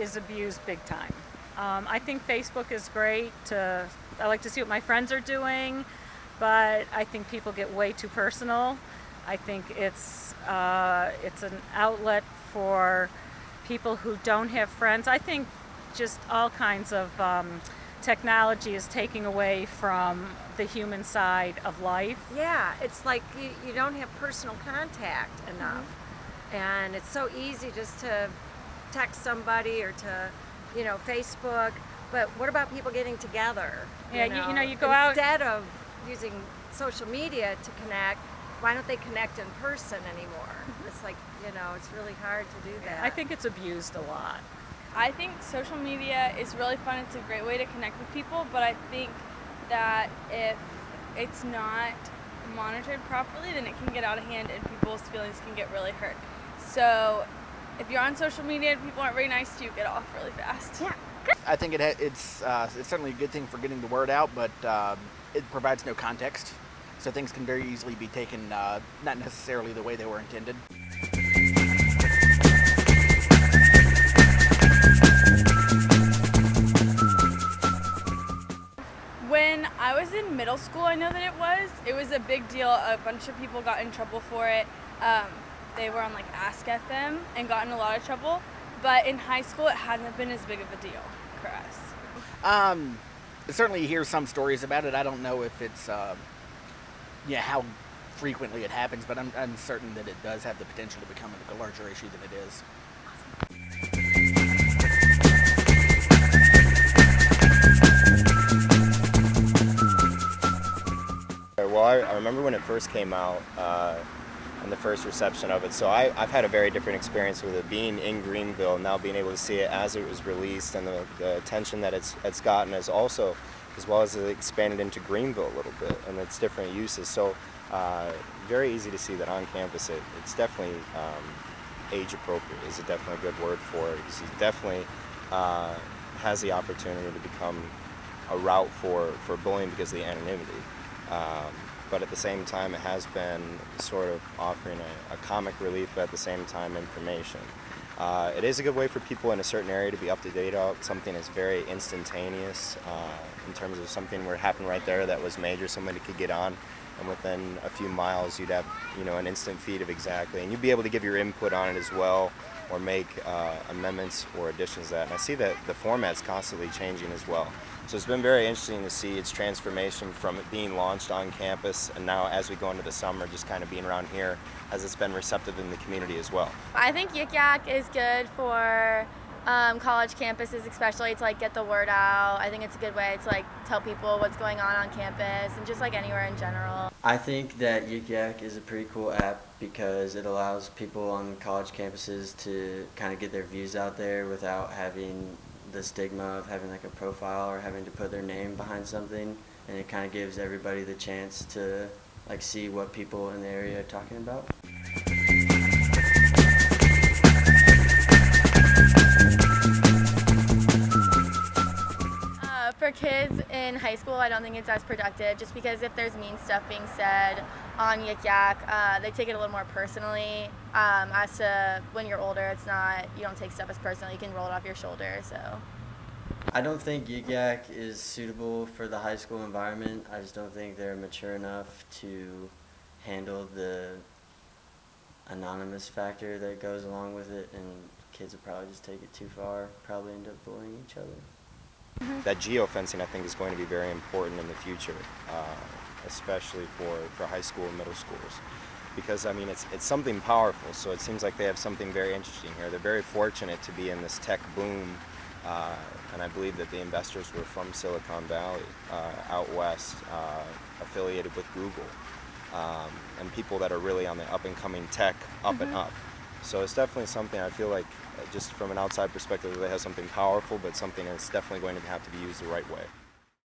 is abused big time. I think Facebook is great. I like to see what my friends are doing, but I think people get way too personal. I think it's an outlet for people who don't have friends. I think just all kinds of technology is taking away from the human side of life. Yeah, it's like you don't have personal contact enough. And it's so easy just to text somebody or to, Facebook. But what about people getting together? Yeah, you go out. Instead of using social media to connect, why don't they connect in person anymore? It's like, it's really hard to do that. I think it's abused a lot. I think social media is really fun. It's a great way to connect with people, but I think that if it's not monitored properly, then it can get out of hand and people's feelings can get really hurt. So if you're on social media and people aren't very nice to you, get off really fast. Yeah. I think it's certainly a good thing for getting the word out, but it provides no context. So things can very easily be taken not necessarily the way they were intended. When I was in middle school, I know that it was a big deal. A bunch of people got in trouble for it. They were on like Ask FM and got in a lot of trouble. But in high school, it hasn't been as big of a deal for us. Certainly you hear some stories about it. I don't know if it's how frequently it happens, but I'm certain that it does have the potential to become a larger issue than it is. Well, I remember when it first came out and the first reception of it. So I've had a very different experience with it being in Greenville, now being able to see it as it was released, and the attention that it's gotten as well as it expanded into Greenville a little bit and its different uses. So very easy to see that on campus it's definitely age appropriate is definitely a good word for it, because it definitely has the opportunity to become a route for bullying because of the anonymity. But at the same time, it has been sort of offering a comic relief, but at the same time information. It is a good way for people in a certain area to be up to date on something that's very instantaneous in terms of something where it happened right there that was major. Somebody could get on, and within a few miles you'd have an instant feed of exactly, and you'd be able to give your input on it as well, or make amendments or additions to that. And I see that the format's constantly changing as well. So it's been very interesting to see its transformation from it being launched on campus, and now as we go into the summer, just kind of being around here, as it's been receptive in the community as well. I think Yik Yak is good for college campuses, especially to get the word out. I think it's a good way to tell people what's going on campus and just anywhere in general. I think that Yik Yak is a pretty cool app because it allows people on college campuses to kind of get their views out there without having the stigma of having a profile or having to put their name behind something, and it kind of gives everybody the chance to see what people in the area are talking about. For kids in high school, I don't think it's as productive, just because if there's mean stuff being said on Yik Yak, they take it a little more personally. As to when you're older, you don't take stuff as personal, you can roll it off your shoulder. So I don't think Yik Yak is suitable for the high school environment. I just don't think they're mature enough to handle the anonymous factor that goes along with it, and kids would probably just take it too far, probably end up bullying each other. That geofencing, I think, is going to be very important in the future, especially for high school and middle schools, because it's something powerful. So it seems like they have something very interesting here. They're very fortunate to be in this tech boom, and I believe that the investors were from Silicon Valley, out west, affiliated with Google, and people that are really on the up-and-coming tech, and up. So it's definitely something I feel like, just from an outside perspective, they have something powerful, but something that's definitely going to have to be used the right way.